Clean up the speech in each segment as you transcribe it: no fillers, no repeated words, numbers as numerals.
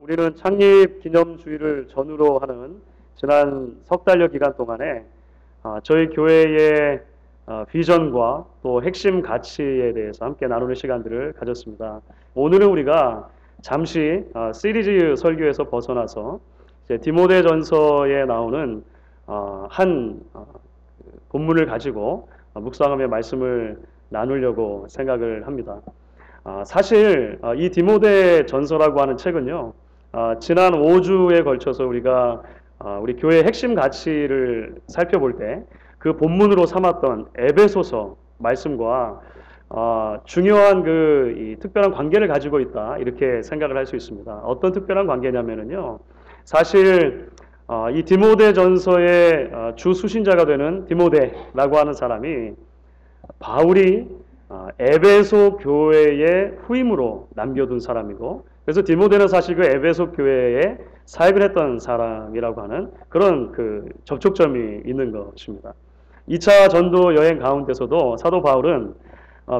우리는 창립 기념주의를 전후로 하는 지난 석 달여 기간 동안에 저희 교회의 비전과 또 핵심 가치에 대해서 함께 나누는 시간들을 가졌습니다. 오늘은 우리가 잠시 시리즈 설교에서 벗어나서 이제 디모데전서에 나오는 한 본문을 가지고 묵상하며 말씀을 나누려고 생각을 합니다. 사실 이 디모데전서라고 하는 책은요, 지난 5주에 걸쳐서 우리가 우리 교회의 핵심 가치를 살펴볼 때 그 본문으로 삼았던 에베소서 말씀과 중요한 이 특별한 관계를 가지고 있다, 이렇게 생각을 할 수 있습니다. 어떤 특별한 관계냐면요, 사실 이 디모데전서의 주 수신자가 되는 디모데라고 하는 사람이 바울이 에베소 교회의 후임으로 남겨둔 사람이고, 그래서 디모데는 사실 그 에베소 교회에 사역을 했던 사람이라고 하는 그런 접촉점이 있는 것입니다. 2차 전도 여행 가운데서도 사도 바울은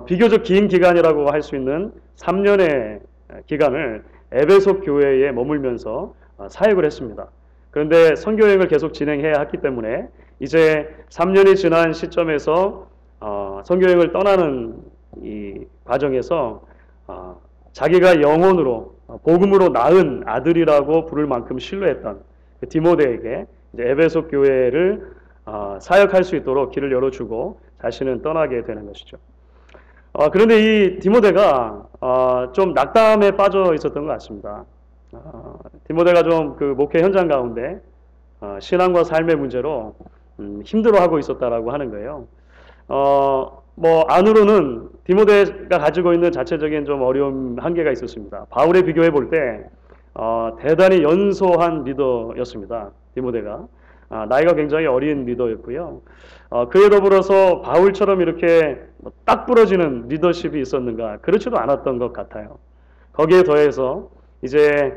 비교적 긴 기간이라고 할 수 있는 3년의 기간을 에베소 교회에 머물면서 사역을 했습니다. 그런데 선교여행을 계속 진행해야 했기 때문에 이제 3년이 지난 시점에서 선교여행을 떠나는 이 과정에서 자기가 영혼으로 복음으로 낳은 아들이라고 부를 만큼 신뢰했던 디모데에게 이제 에베소 교회를 사역할 수 있도록 길을 열어주고 자신은 떠나게 되는 것이죠. 그런데 이 디모데가 좀 낙담에 빠져 있었던 것 같습니다. 디모데가 좀 그 목회 현장 가운데 신앙과 삶의 문제로 힘들어하고 있었다라고 하는 거예요. 안으로는 디모데가 가지고 있는 자체적인 좀 어려움, 한계가 있었습니다. 바울에 비교해 볼 때 대단히 연소한 리더였습니다. 디모데가 나이가 굉장히 어린 리더였고요. 그에 더불어서 바울처럼 이렇게 딱 부러지는 리더십이 있었는가? 그렇지도 않았던 것 같아요. 거기에 더해서 이제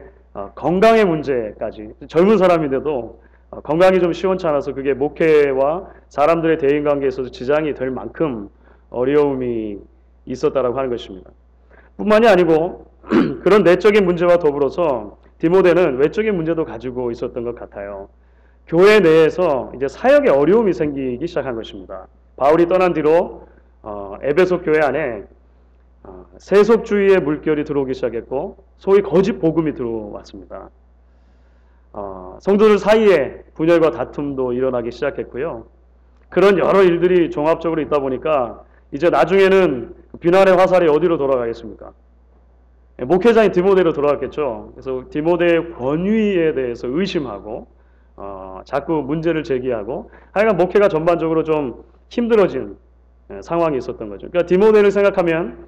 건강의 문제까지, 젊은 사람인데도 건강이 좀 시원찮아서 그게 목회와 사람들의 대인관계에 있어서 지장이 될 만큼 어려움이 있었다라고 하는 것입니다. 뿐만이 아니고 그런 내적인 문제와 더불어서 디모데는 외적인 문제도 가지고 있었던 것 같아요. 교회 내에서 이제 사역에 어려움이 생기기 시작한 것입니다. 바울이 떠난 뒤로 에베소 교회 안에 세속주의의 물결이 들어오기 시작했고, 소위 거짓 복음이 들어왔습니다. 성도들 사이에 분열과 다툼도 일어나기 시작했고요. 그런 여러 일들이 종합적으로 있다 보니까 이제 나중에는 비난의 화살이 어디로 돌아가겠습니까? 목회자인 디모데로 돌아갔겠죠. 그래서 디모데의 권위에 대해서 의심하고 자꾸 문제를 제기하고, 하여간 목회가 전반적으로 좀 힘들어진 상황이 있었던 거죠. 그러니까 디모데를 생각하면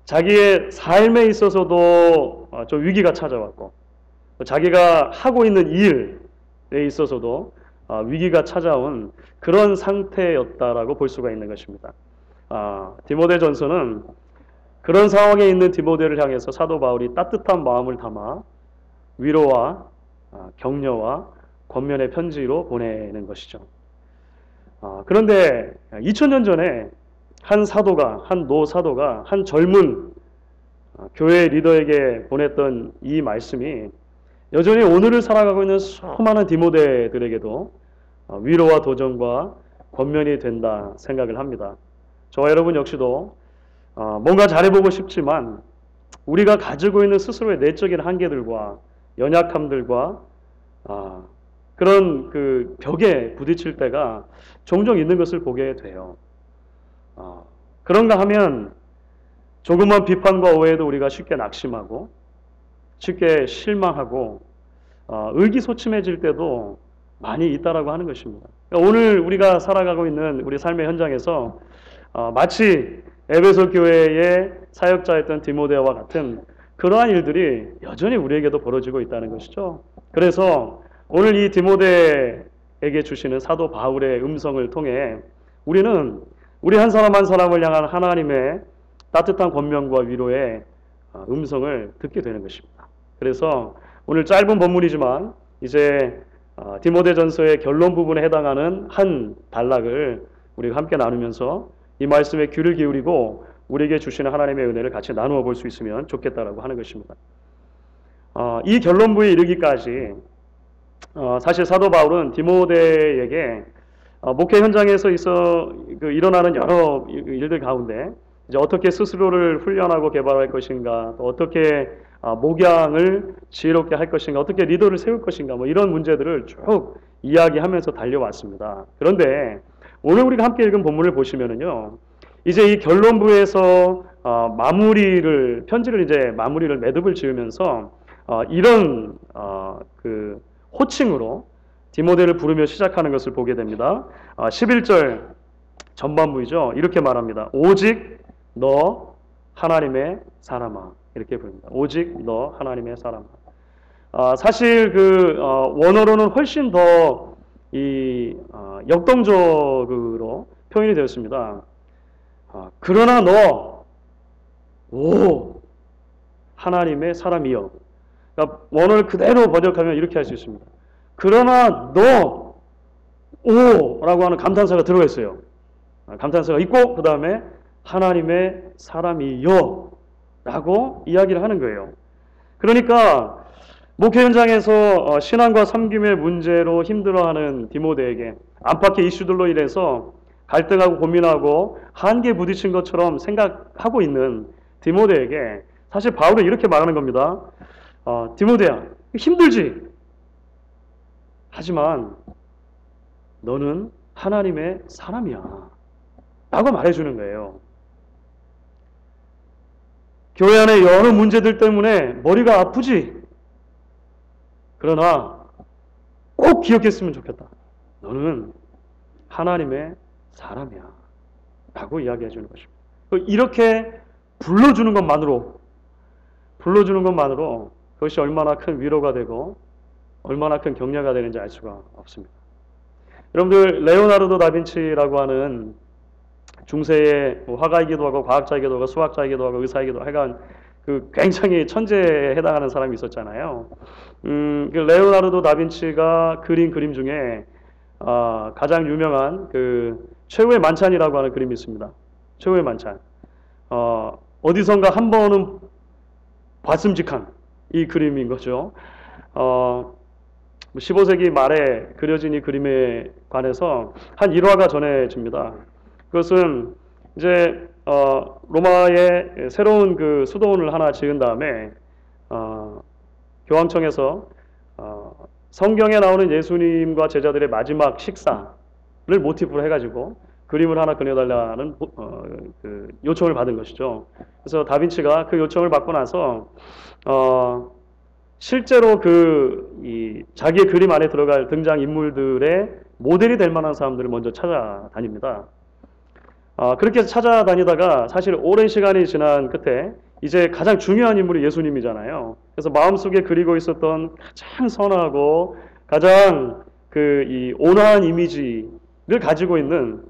자기의 삶에 있어서도 좀 위기가 찾아왔고, 자기가 하고 있는 일에 있어서도 위기가 찾아온 그런 상태였다라고 볼 수가 있는 것입니다. 디모데전서는 그런 상황에 있는 디모데를 향해서 사도 바울이 따뜻한 마음을 담아 위로와 격려와 권면의 편지로 보내는 것이죠. 그런데 2000년 전에 한 노사도가 한 젊은 교회 리더에게 보냈던 이 말씀이 여전히 오늘을 살아가고 있는 수많은 디모데들에게도 위로와 도전과 권면이 된다 생각을 합니다. 저와 여러분 역시도 뭔가 잘해보고 싶지만 우리가 가지고 있는 스스로의 내적인 한계들과 연약함들과 그런 그 벽에 부딪힐 때가 종종 있는 것을 보게 돼요. 그런가 하면 조그만 비판과 오해도 우리가 쉽게 낙심하고 쉽게 실망하고 의기소침해질 때도 많이 있다라고 하는 것입니다. 그러니까 오늘 우리가 살아가고 있는 우리 삶의 현장에서 마치 에베소 교회의 사역자였던 디모데와 같은 그러한 일들이 여전히 우리에게도 벌어지고 있다는 것이죠. 그래서 오늘 이 디모데에게 주시는 사도 바울의 음성을 통해 우리는 우리 한 사람 한 사람을 향한 하나님의 따뜻한 권면과 위로의 음성을 듣게 되는 것입니다. 그래서 오늘 짧은 본문이지만 이제 디모데전서의 결론 부분에 해당하는 한 단락을 우리가 함께 나누면서 이 말씀에 귀를 기울이고 우리에게 주시는 하나님의 은혜를 같이 나누어 볼 수 있으면 좋겠다라고 하는 것입니다. 이 결론부에 이르기까지 사실 사도 바울은 디모데에게 목회 현장에서 일어나는 여러 일들 가운데 이제 어떻게 스스로를 훈련하고 개발할 것인가, 또 어떻게 목양을 지혜롭게 할 것인가, 어떻게 리더를 세울 것인가, 뭐 이런 문제들을 쭉 이야기하면서 달려왔습니다. 그런데 오늘 우리가 함께 읽은 본문을 보시면은요, 이제 이 결론부에서 편지를 이제 마무리를 매듭을 지으면서 이런 그 호칭으로 디모데를 부르며 시작하는 것을 보게 됩니다. 11절 전반부이죠. 이렇게 말합니다. 오직 너 하나님의 사람아. 이렇게 부릅니다. 오직 너 하나님의 사람아. 사실 원어로는 훨씬 더 역동적으로 표현이 되었습니다. 그러나 하나님의 사람이여. 그러니까 원어를 그대로 번역하면 이렇게 할 수 있습니다. 그러나 라고 하는 감탄사가 들어가 있어요. 감탄사가 있고 그 다음에 하나님의 사람이여 라고 이야기를 하는 거예요. 그러니까 목회 현장에서 신앙과 섬김의 문제로 힘들어하는 디모데에게 안팎의 이슈들로 인해서 갈등하고 고민하고 한계에 부딪힌 것처럼 생각하고 있는 디모데에게 사실 바울은 이렇게 말하는 겁니다. 디모데야, 힘들지? 하지만 너는 하나님의 사람이야 라고 말해주는 거예요. 교회 안에 여러 문제들 때문에 머리가 아프지? 그러나 꼭 기억했으면 좋겠다. 너는 하나님의 사람이야 라고 이야기해 주는 것입니다. 이렇게 불러주는 것만으로 그것이 얼마나 큰 위로가 되고 얼마나 큰 격려가 되는지 알 수가 없습니다. 여러분들, 레오나르도 다빈치라고 하는 중세의 화가이기도 하고 과학자이기도 하고 수학자이기도 하고 의사이기도 하고 굉장히 천재에 해당하는 사람이 있었잖아요. 레오나르도 다빈치가 그린 그림 중에 가장 유명한 최후의 만찬이라고 하는 그림이 있습니다. 최후의 만찬. 어디선가 한 번은 봤음직한 이 그림인 거죠. 15세기 말에 그려진 이 그림에 관해서 한 일화가 전해집니다. 그것은 이제 로마에 새로운 수도원을 하나 지은 다음에 교황청에서 성경에 나오는 예수님과 제자들의 마지막 식사를 모티브로 해가지고 그림을 하나 그려달라는 요청을 받은 것이죠. 그래서 다빈치가 그 요청을 받고 나서 실제로 자기의 그림 안에 들어갈 등장 인물들의 모델이 될 만한 사람들을 먼저 찾아다닙니다. 그렇게 찾아다니다가 사실 오랜 시간이 지난 끝에 이제 가장 중요한 인물이 예수님이잖아요. 그래서 마음속에 그리고 있었던 가장 선하고 가장 이 온화한 이미지를 가지고 있는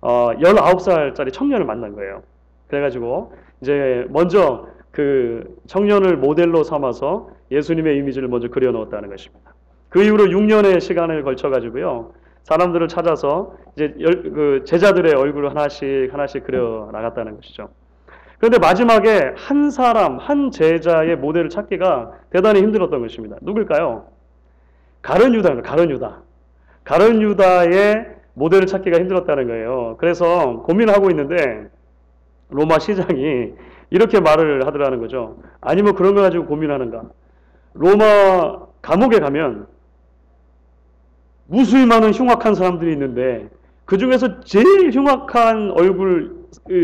19살짜리 청년을 만난 거예요. 그래가지고 이제 먼저 그 청년을 모델로 삼아서 예수님의 이미지를 먼저 그려 넣었다는 것입니다. 그 이후로 6년의 시간을 걸쳐 가지고요, 사람들을 찾아서 이제 제자들의 얼굴을 하나씩 그려 나갔다는 것이죠. 그런데 마지막에 한 제자의 모델을 찾기가 대단히 힘들었던 것입니다. 누굴까요? 가룟 유다입니다. 가룟 유다의 모델을 찾기가 힘들었다는 거예요. 그래서 고민하고 있는데 로마 시장이 이렇게 말을 하더라는 거죠. 아니 뭐 그런 거 가지고 고민하는가. 로마 감옥에 가면 무수히 많은 흉악한 사람들이 있는데 그 중에서 제일 흉악한 얼굴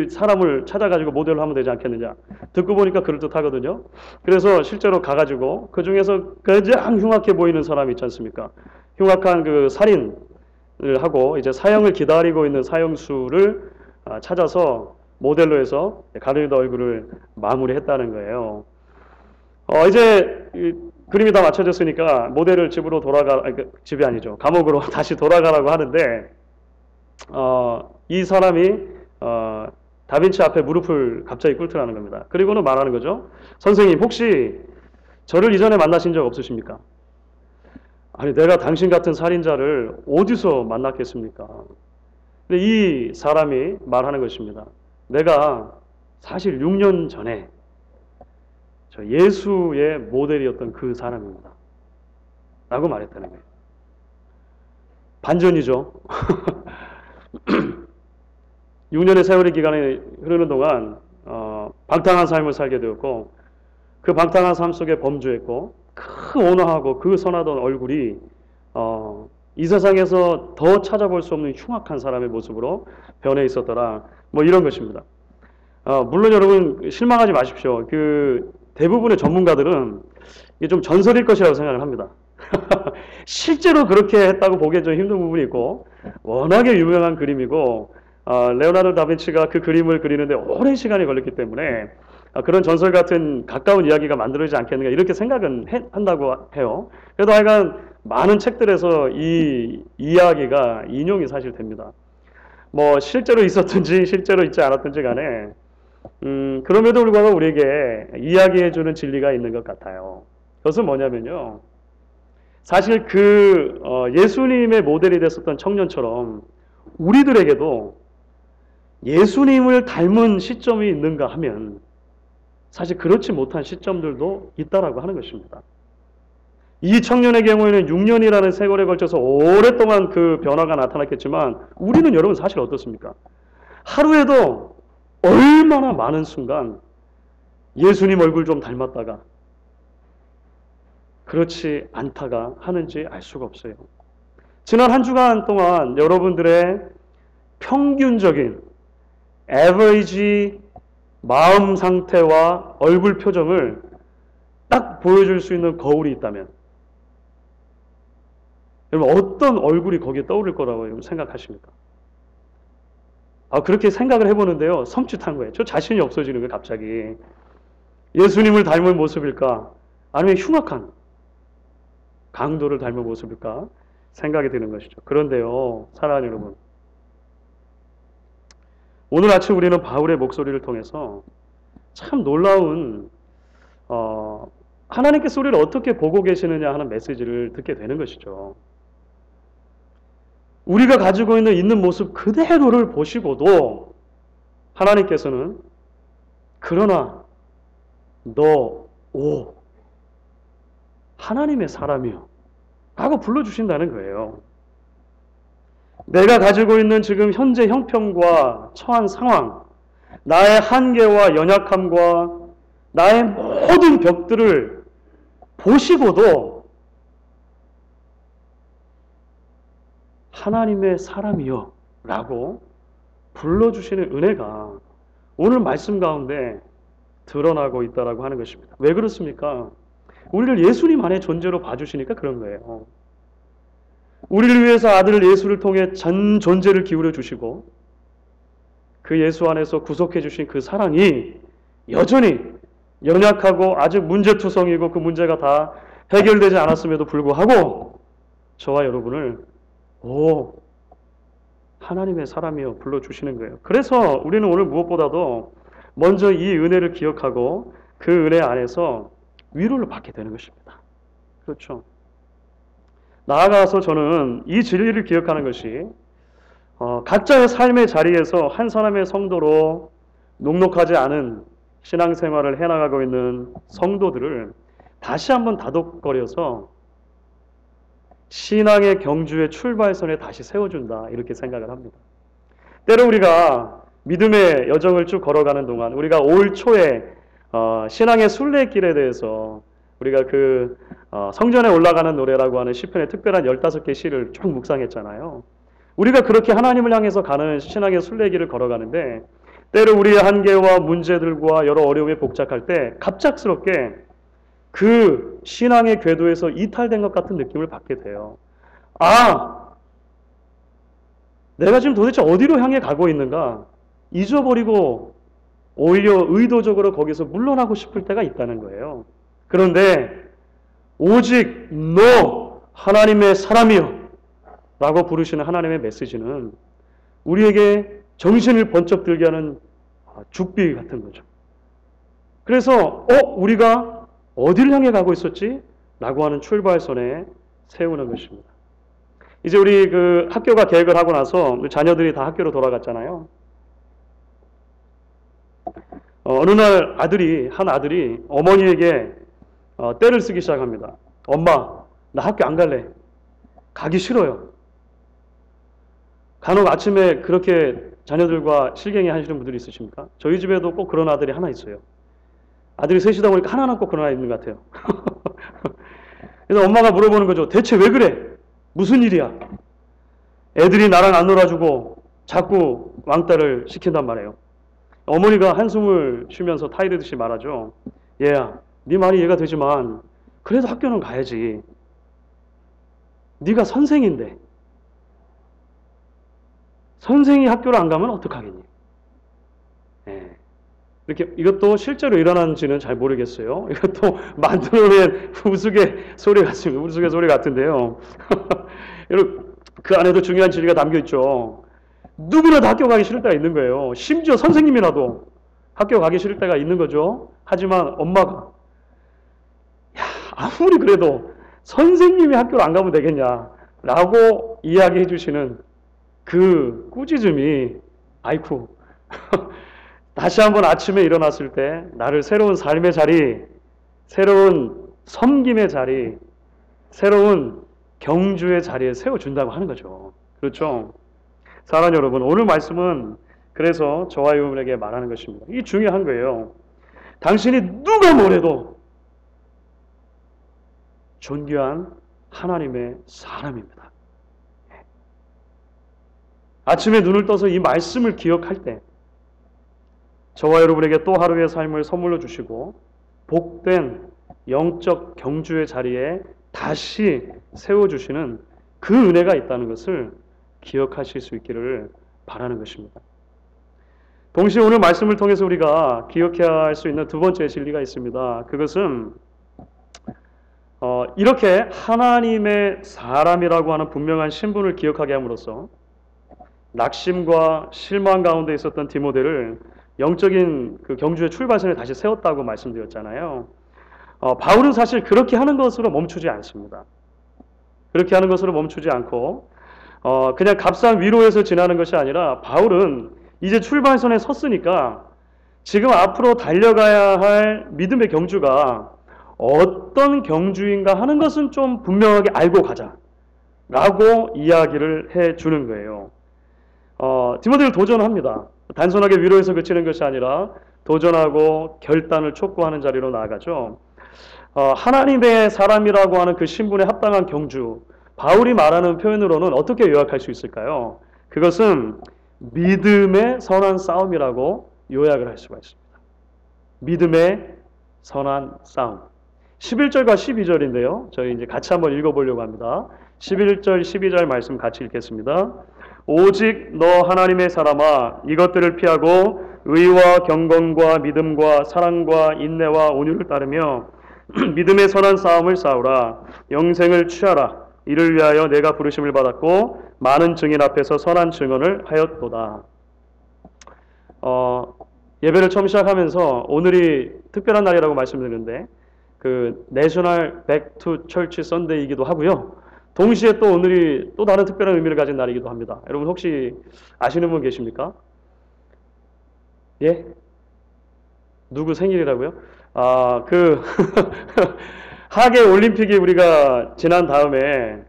사람을 찾아가지고 모델로 하면 되지 않겠느냐. 듣고 보니까 그럴듯하거든요. 그래서 실제로 가가지고 그 중에서 가장 흉악해 보이는 사람이 있지 않습니까? 흉악한 살인을 하고 이제 사형을 기다리고 있는 사형수를 찾아서 모델로 해서 가룟 유다 얼굴을 마무리했다는 거예요. 이제 그림이 다 맞춰졌으니까 모델을 집으로 집이 아니죠. 감옥으로 다시 돌아가라고 하는데 이 사람이 다빈치 앞에 무릎을 갑자기 꿇더라는 겁니다. 그리고는 말하는 거죠. 선생님, 혹시 저를 이전에 만나신 적 없으십니까? 아니, 내가 당신 같은 살인자를 어디서 만났겠습니까? 근데 이 사람이 말하는 것입니다. 내가 사실 6년 전에 저 예수의 모델이었던 그 사람입니다. 라고 말했다는 거예요. 반전이죠. 6년의 세월의 기간이 흐르는 동안 방탕한 삶을 살게 되었고 그 방탕한 삶 속에 범죄했고 그 온화하고 그 선하던 얼굴이 이 세상에서 더 찾아볼 수 없는 흉악한 사람의 모습으로 변해 있었더라. 뭐 이런 것입니다. 물론 여러분 실망하지 마십시오. 그 대부분의 전문가들은 이게 좀 전설일 것이라고 생각을 합니다. 실제로 그렇게 했다고 보기엔 좀 힘든 부분이 있고 워낙에 유명한 그림이고 레오나르도 다빈치가 그 그림을 그리는데 오랜 시간이 걸렸기 때문에 그런 전설 같은 가까운 이야기가 만들어지지 않겠는가 이렇게 생각은 한다고 해요. 그래도 하여간 많은 책들에서 이 이야기가 인용이 사실 됩니다. 뭐 실제로 있었든지 실제로 있지 않았든지 간에 그럼에도 불구하고 우리에게 이야기해주는 진리가 있는 것 같아요. 그것은 뭐냐면요. 사실 그 예수님의 모델이 됐었던 청년처럼 우리들에게도 예수님을 닮은 시점이 있는가 하면 사실 그렇지 못한 시점들도 있다라고 하는 것입니다. 이 청년의 경우에는 6년이라는 세월에 걸쳐서 오랫동안 그 변화가 나타났겠지만 우리는 여러분 사실 어떻습니까? 하루에도 얼마나 많은 순간 예수님 얼굴 좀 닮았다가 그렇지 않다가 하는지 알 수가 없어요. 지난 한 주간 동안 여러분들의 평균적인 average 마음 상태와 얼굴 표정을 딱 보여줄 수 있는 거울이 있다면 여러분 어떤 얼굴이 거기에 떠오를 거라고 여러분 생각하십니까? 그렇게 생각을 해보는데요. 섬찟한 거예요. 저 자신이 없어지는 거예요. 갑자기. 예수님을 닮은 모습일까? 아니면 흉악한 강도를 닮은 모습일까? 생각이 드는 것이죠. 그런데요. 사랑하는 여러분. 오늘 아침 우리는 바울의 목소리를 통해서 참 놀라운 하나님께서 우리를 어떻게 보고 계시느냐 하는 메시지를 듣게 되는 것이죠. 우리가 가지고 있는 모습 그대로를 보시고도 하나님께서는 그러나 너 하나님의 사람이요 라고 불러주신다는 거예요. 내가 가지고 있는 지금 현재 형편과 처한 상황, 나의 한계와 연약함과 나의 모든 벽들을 보시고도 하나님의 사람이요 라고 불러주시는 은혜가 오늘 말씀 가운데 드러나고 있다라고 하는 것입니다. 왜 그렇습니까? 우리를 예수님 안에 존재로 봐주시니까 그런 거예요. 우리를 위해서 아들 예수를 통해 전 존재를 기울여 주시고 그 예수 안에서 구속해 주신 그 사랑이 여전히 연약하고 아직 문제투성이고 그 문제가 다 해결되지 않았음에도 불구하고 저와 여러분을 하나님의 사람이여 불러주시는 거예요. 그래서 우리는 오늘 무엇보다도 먼저 이 은혜를 기억하고 그 은혜 안에서 위로를 받게 되는 것입니다. 그렇죠. 나아가서 저는 이 진리를 기억하는 것이 각자의 삶의 자리에서 한 사람의 성도로 녹록하지 않은 신앙생활을 해나가고 있는 성도들을 다시 한번 다독거려서 신앙의 경주의 출발선에 다시 세워준다 이렇게 생각을 합니다. 때로 우리가 믿음의 여정을 쭉 걸어가는 동안 우리가 올 초에 신앙의 순례길에 대해서 우리가 그 성전에 올라가는 노래라고 하는 시편의 특별한 15개 시를 쭉 묵상했잖아요. 우리가 그렇게 하나님을 향해서 가는 신앙의 순례길을 걸어가는데 때로 우리의 한계와 문제들과 여러 어려움에 복잡할 때 갑작스럽게 그 신앙의 궤도에서 이탈된 것 같은 느낌을 받게 돼요. 내가 지금 도대체 어디로 향해 가고 있는가 잊어버리고 오히려 의도적으로 거기서 물러나고 싶을 때가 있다는 거예요. 그런데 오직 너 하나님의 사람이여 라고 부르시는 하나님의 메시지는 우리에게 정신을 번쩍 들게 하는 죽비 같은 거죠. 그래서 우리가 어디를 향해 가고 있었지? 라고 하는 출발선에 세우는 것입니다. 이제 우리 그 학교가 계획을 하고 나서 자녀들이 다 학교로 돌아갔잖아요. 어느 날 한 아들이 어머니에게 떼를 쓰기 시작합니다. 엄마, 나 학교 안 갈래. 가기 싫어요. 간혹 아침에 그렇게 자녀들과 실갱이 하시는 분들이 있으십니까? 저희 집에도 꼭 그런 아들이 하나 있어요. 아들이 셋이다 보니까 하나는 꼭 그런 아이 있는 것 같아요. 그래서 엄마가 물어보는 거죠. 대체 왜 그래? 무슨 일이야? 애들이 나랑 안 놀아주고 자꾸 왕따를 시킨단 말이에요. 어머니가 한숨을 쉬면서 타이르듯이 말하죠. 얘야, 네 말이 이해가 되지만 그래도 학교는 가야지. 네가 선생인데 선생이 학교를 안 가면 어떡하겠니? 예. 이렇게 이것도 실제로 일어난지는 잘 모르겠어요. 이것도 만들어낸 우스갯소리 같습니다. 우스갯소리 같은데요. 여러분, 그 안에도 중요한 진리가 담겨 있죠. 누구나 다 학교 가기 싫을 때가 있는 거예요. 심지어 선생님이라도 학교 가기 싫을 때가 있는 거죠. 하지만 엄마가 야, 아무리 그래도 선생님이 학교를 안 가면 되겠냐라고 이야기해 주시는 그 꾸짖음이 아이쿠 다시 한번 아침에 일어났을 때 나를 새로운 삶의 자리, 새로운 섬김의 자리, 새로운 경주의 자리에 세워준다고 하는 거죠. 그렇죠? 사랑하는 여러분, 오늘 말씀은 그래서 저와 여러분에게 말하는 것입니다. 이게 중요한 거예요. 당신이 누가 뭐래도 존귀한 하나님의 사람입니다. 아침에 눈을 떠서 이 말씀을 기억할 때 저와 여러분에게 또 하루의 삶을 선물로 주시고 복된 영적 경주의 자리에 다시 세워주시는 그 은혜가 있다는 것을 기억하실 수 있기를 바라는 것입니다. 동시에 오늘 말씀을 통해서 우리가 기억해야 할 수 있는 두 번째 진리가 있습니다. 그것은 이렇게 하나님의 사람이라고 하는 분명한 신분을 기억하게 함으로써 낙심과 실망 가운데 있었던 디모데를 영적인 그 경주의 출발선에 다시 세웠다고 말씀드렸잖아요. 바울은 사실 그렇게 하는 것으로 멈추지 않습니다. 그렇게 하는 것으로 멈추지 않고 그냥 값싼 위로에서 지나는 것이 아니라 바울은 이제 출발선에 섰으니까 지금 앞으로 달려가야 할 믿음의 경주가 어떤 경주인가 하는 것은 좀 분명하게 알고 가자라고 이야기를 해주는 거예요. 디모데를 도전합니다. 단순하게 위로해서 그치는 것이 아니라 도전하고 결단을 촉구하는 자리로 나아가죠. 하나님의 사람이라고 하는 그 신분에 합당한 경주, 바울이 말하는 표현으로는 어떻게 요약할 수 있을까요? 그것은 믿음의 선한 싸움이라고 요약을 할 수가 있습니다. 믿음의 선한 싸움. 11절과 12절인데요. 저희 이제 같이 한번 읽어보려고 합니다. 11절, 12절 말씀 같이 읽겠습니다. 오직 너 하나님의 사람아 이것들을 피하고 의와 경건과 믿음과 사랑과 인내와 온유를 따르며 믿음의 선한 싸움을 싸우라. 영생을 취하라. 이를 위하여 내가 부르심을 받았고 많은 증인 앞에서 선한 증언을 하였도다. 예배를 처음 시작하면서 오늘이 특별한 날이라고 말씀드렸는데 그 내셔널 백투 철치 선데이이기도 하고요. 동시에 또 오늘이 또 다른 특별한 의미를 가진 날이기도 합니다. 여러분 혹시 아시는 분 계십니까? 예? 누구 생일이라고요? 하계 올림픽이 우리가 지난 다음에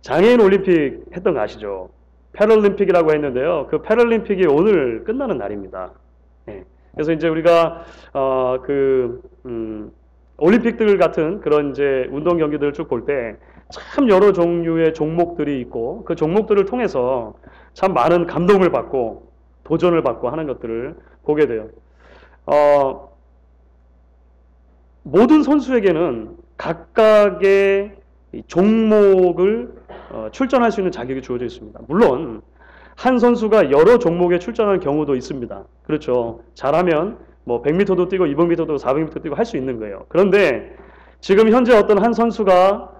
장애인 올림픽 했던 거 아시죠? 패럴림픽이라고 했는데요. 그 패럴림픽이 오늘 끝나는 날입니다. 예. 그래서 이제 우리가 올림픽들 같은 그런 이제 운동 경기들을 쭉 볼 때 참 여러 종류의 종목들이 있고 그 종목들을 통해서 참 많은 감동을 받고 도전을 받고 하는 것들을 보게 돼요. 모든 선수에게는 각각의 종목을 출전할 수 있는 자격이 주어져 있습니다. 물론 한 선수가 여러 종목에 출전하는 경우도 있습니다. 그렇죠. 잘하면 뭐 100m도 뛰고 200m도 400m 뛰고 할 수 있는 거예요. 그런데 지금 현재 어떤 한 선수가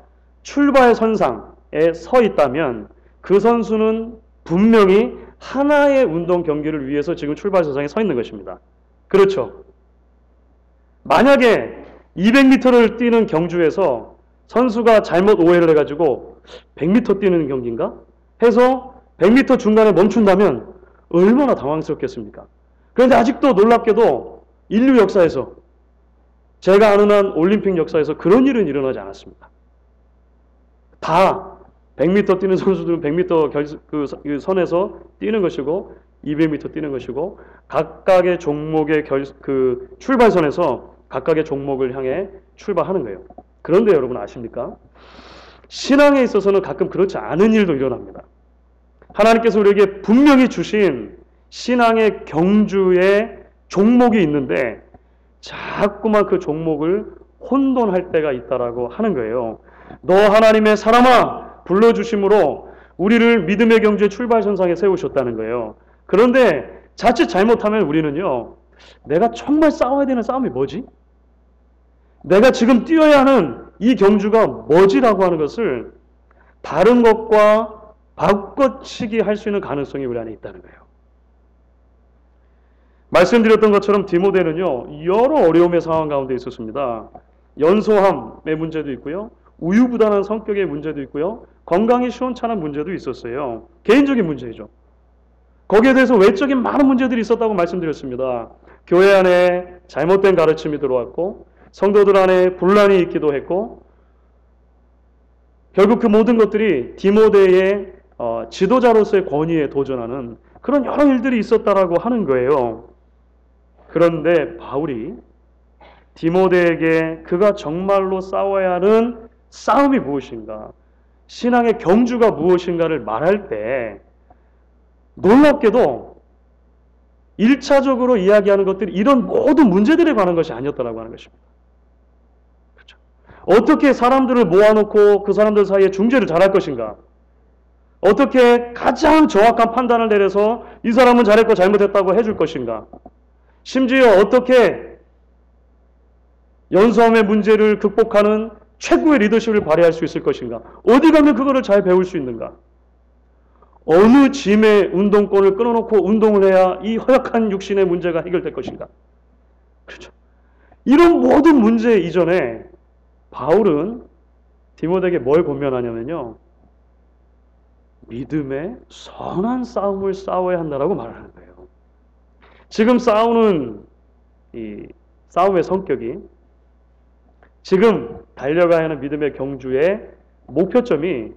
출발선상에 서 있다면 그 선수는 분명히 하나의 운동 경기를 위해서 지금 출발선상에 서 있는 것입니다. 그렇죠. 만약에 200m를 뛰는 경주에서 선수가 잘못 오해를 해가지고 100m 뛰는 경기인가? 해서 100m 중간에 멈춘다면 얼마나 당황스럽겠습니까? 그런데 아직도 놀랍게도 인류 역사에서, 제가 아는 한 올림픽 역사에서 그런 일은 일어나지 않았습니다. 다 100m 뛰는 선수들은 100m 그 선에서 뛰는 것이고 200m 뛰는 것이고 각각의 종목의 그 출발선에서 각각의 종목을 향해 출발하는 거예요. 그런데 여러분 아십니까? 신앙에 있어서는 가끔 그렇지 않은 일도 일어납니다. 하나님께서 우리에게 분명히 주신 신앙의 경주의 종목이 있는데 자꾸만 그 종목을 혼돈할 때가 있다라고 하는 거예요. 너 하나님의 사람아 불러주심으로 우리를 믿음의 경주의 출발선상에 세우셨다는 거예요. 그런데 자칫 잘못하면 우리는요, 내가 정말 싸워야 되는 싸움이 뭐지? 내가 지금 뛰어야 하는 이 경주가 뭐지라고 하는 것을 다른 것과 바꿔치기 할 수 있는 가능성이 우리 안에 있다는 거예요. 말씀드렸던 것처럼 디모데는요, 여러 어려움의 상황 가운데 있었습니다. 연소함의 문제도 있고요, 우유부단한 성격의 문제도 있고요, 건강이 시원찮은 문제도 있었어요. 개인적인 문제이죠. 거기에 대해서 외적인 많은 문제들이 있었다고 말씀드렸습니다. 교회 안에 잘못된 가르침이 들어왔고 성도들 안에 분란이 있기도 했고 결국 그 모든 것들이 디모데의 지도자로서의 권위에 도전하는 그런 여러 일들이 있었다라고 하는 거예요. 그런데 바울이 디모데에게 그가 정말로 싸워야 하는 싸움이 무엇인가, 신앙의 경주가 무엇인가를 말할 때 놀랍게도 1차적으로 이야기하는 것들이 이런 모든 문제들에 관한 것이 아니었다라고 하는 것입니다. 그렇죠? 어떻게 사람들을 모아놓고 그 사람들 사이에 중재를 잘할 것인가, 어떻게 가장 정확한 판단을 내려서 이 사람은 잘했고 잘못했다고 해줄 것인가, 심지어 어떻게 연소함의 문제를 극복하는 최고의 리더십을 발휘할 수 있을 것인가, 어디 가면 그거를 잘 배울 수 있는가, 어느 짐의 운동권을 끊어놓고 운동을 해야 이 허약한 육신의 문제가 해결될 것인가. 그렇죠. 이런 모든 문제 이전에 바울은 디모데에게 뭘 권면하냐면요, 믿음의 선한 싸움을 싸워야 한다라고 말하는 거예요. 지금 싸우는 이 싸움의 성격이, 지금 달려가야 하는 믿음의 경주의 목표점이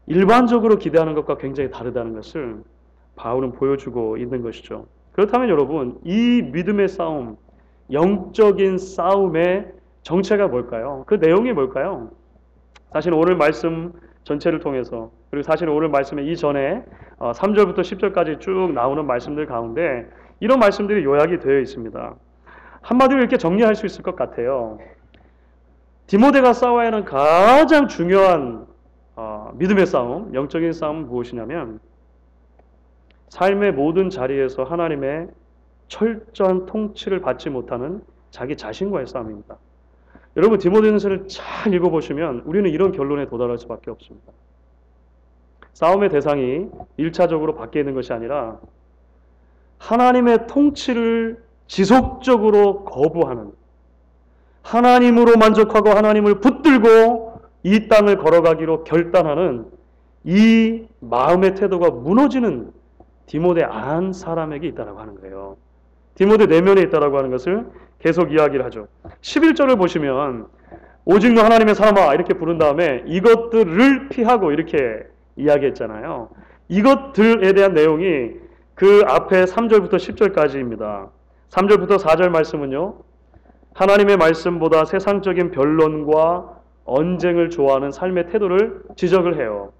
일반적으로 기대하는 것과 굉장히 다르다는 것을 바울은 보여주고 있는 것이죠. 그렇다면 여러분, 이 믿음의 싸움, 영적인 싸움의 정체가 뭘까요? 그 내용이 뭘까요? 사실 오늘 말씀 전체를 통해서, 그리고 사실 오늘 말씀에 이전에 3절부터 10절까지 쭉 나오는 말씀들 가운데 이런 말씀들이 요약이 되어 있습니다. 한마디로 이렇게 정리할 수 있을 것 같아요. 디모데가 싸워야 하는 가장 중요한 믿음의 싸움, 영적인 싸움은 무엇이냐면 삶의 모든 자리에서 하나님의 철저한 통치를 받지 못하는 자기 자신과의 싸움입니다. 여러분, 디모데전서를 잘 읽어보시면 우리는 이런 결론에 도달할 수밖에 없습니다. 싸움의 대상이 1차적으로 바뀌는 것이 아니라 하나님의 통치를 지속적으로 거부하는, 하나님으로 만족하고 하나님을 붙들고 이 땅을 걸어가기로 결단하는 이 마음의 태도가 무너지는 디모데 안 사람에게 있다라고 하는 거예요. 디모데 내면에 있다라고 하는 것을 계속 이야기를 하죠. 11절을 보시면 오직 너 하나님의 사람아 이렇게 부른 다음에 이것들을 피하고 이렇게 이야기했잖아요. 이것들에 대한 내용이 그 앞에 3절부터 10절까지입니다. 3절부터 4절 말씀은요, 하나님의 말씀보다 세상적인 변론과 언쟁을 좋아하는 삶의 태도를 지적을 해요.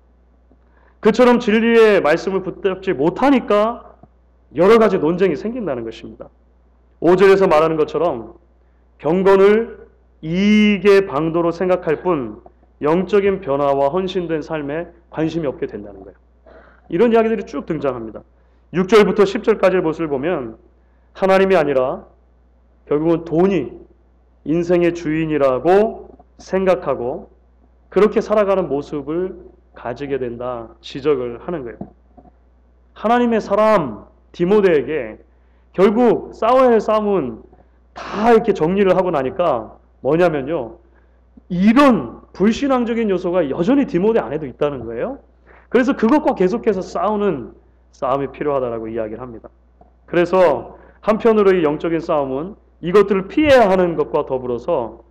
그처럼 진리의 말씀을 붙잡지 못하니까 여러 가지 논쟁이 생긴다는 것입니다. 5절에서 말하는 것처럼 경건을 이익의 방도로 생각할 뿐 영적인 변화와 헌신된 삶에 관심이 없게 된다는 거예요. 이런 이야기들이 쭉 등장합니다. 6절부터 10절까지의 모습을 보면 하나님이 아니라 결국은 돈이 인생의 주인이라고 생각하고 그렇게 살아가는 모습을 가지게 된다 지적을 하는 거예요. 하나님의 사람 디모데에게 결국 싸워야 할 싸움은 다 이렇게 정리를 하고 나니까 뭐냐면요, 이런 불신앙적인 요소가 여전히 디모데 안에도 있다는 거예요. 그래서 그것과 계속해서 싸우는 싸움이 필요하다라고 이야기를 합니다. 그래서 한편으로 이 영적인 싸움은 이것들을 피해야 하는 것과 더불어서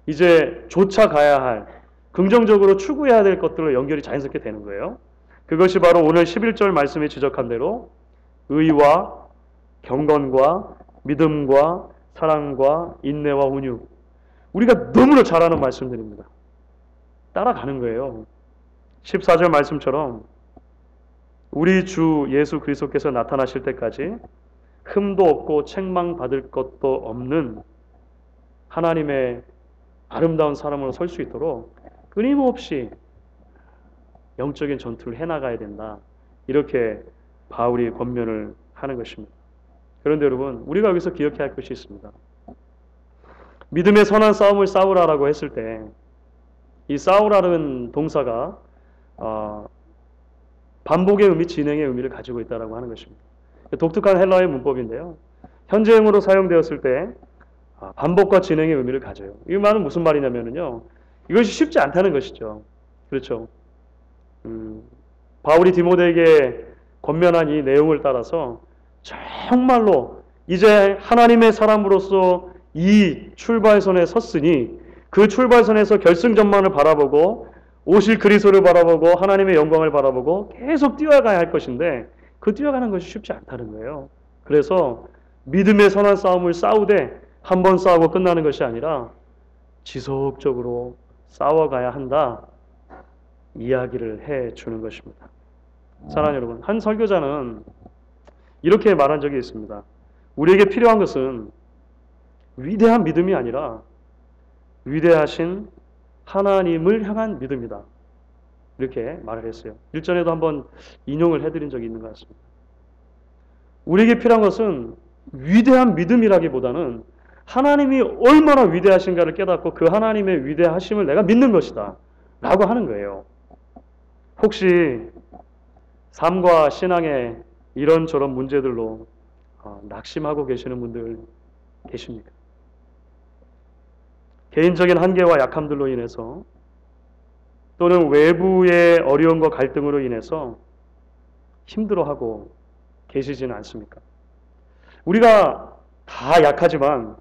이제 쫓아가야 할, 긍정적으로 추구해야 될 것들로 연결이 자연스럽게 되는 거예요. 그것이 바로 오늘 11절 말씀에 지적한 대로 의와 경건과 믿음과 사랑과 인내와 온유. 우리가 너무나 잘 아는 말씀들입니다. 따라가는 거예요. 14절 말씀처럼 우리 주 예수 그리스도께서 나타나실 때까지 흠도 없고 책망받을 것도 없는 하나님의 아름다운 사람으로 설 수 있도록 끊임없이 영적인 전투를 해나가야 된다. 이렇게 바울이 권면을 하는 것입니다. 그런데 여러분, 우리가 여기서 기억해야 할 것이 있습니다. 믿음의 선한 싸움을 싸우라라고 했을 때 이 싸우라는 동사가 반복의 의미, 진행의 의미를 가지고 있다고 하는 것입니다. 독특한 헬라어의 문법인데요. 현재형으로 사용되었을 때 반복과 진행의 의미를 가져요. 이 말은 무슨 말이냐면요. 이것이 쉽지 않다는 것이죠. 그렇죠. 바울이 디모데에게 권면한 이 내용을 따라서 정말로 이제 하나님의 사람으로서 이 출발선에 섰으니 그 출발선에서 결승전만을 바라보고 오실 그리스도를 바라보고 하나님의 영광을 바라보고 계속 뛰어가야 할 것인데 그 뛰어가는 것이 쉽지 않다는 거예요. 그래서 믿음의 선한 싸움을 싸우되 한 번 싸우고 끝나는 것이 아니라 지속적으로 싸워가야 한다. 이야기를 해주는 것입니다. 사랑하는 여러분, 한 설교자는 이렇게 말한 적이 있습니다. 우리에게 필요한 것은 위대한 믿음이 아니라 위대하신 하나님을 향한 믿음이다. 이렇게 말을 했어요. 일전에도 한번 인용을 해드린 적이 있는 것 같습니다. 우리에게 필요한 것은 위대한 믿음이라기보다는 하나님이 얼마나 위대하신가를 깨닫고 그 하나님의 위대하심을 내가 믿는 것이다. 라고 하는 거예요. 혹시 삶과 신앙의 이런저런 문제들로 낙심하고 계시는 분들 계십니까? 개인적인 한계와 약함들로 인해서 또는 외부의 어려움과 갈등으로 인해서 힘들어하고 계시지는 않습니까? 우리가 다 약하지만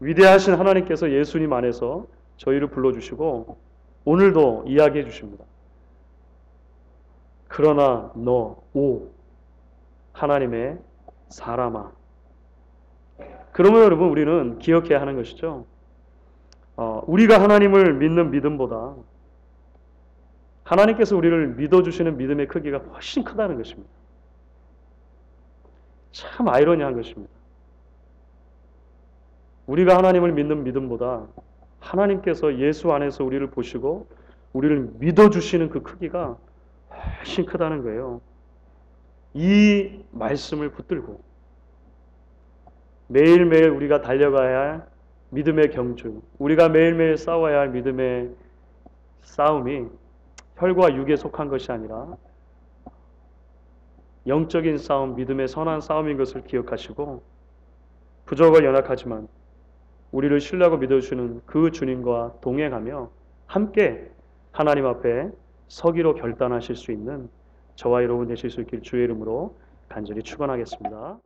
위대하신 하나님께서 예수님 안에서 저희를 불러주시고 오늘도 이야기해 주십니다. 그러나 너, 하나님의 사람아. 그러면 여러분 우리는 기억해야 하는 것이죠. 우리가 하나님을 믿는 믿음보다 하나님께서 우리를 믿어주시는 믿음의 크기가 훨씬 크다는 것입니다. 참 아이러니한 것입니다. 우리가 하나님을 믿는 믿음보다 하나님께서 예수 안에서 우리를 보시고 우리를 믿어주시는 그 크기가 훨씬 크다는 거예요. 이 말씀을 붙들고 매일매일 우리가 달려가야 할 믿음의 경주, 우리가 매일매일 싸워야 할 믿음의 싸움이 혈과 육에 속한 것이 아니라 영적인 싸움, 믿음의 선한 싸움인 것을 기억하시고 부족하고 연약하지만 우리를 신뢰하고 믿어주시는 그 주님과 동행하며 함께 하나님 앞에 서기로 결단하실 수 있는 저와 여러분 되실 수 있길 주의 이름으로 간절히 축원하겠습니다.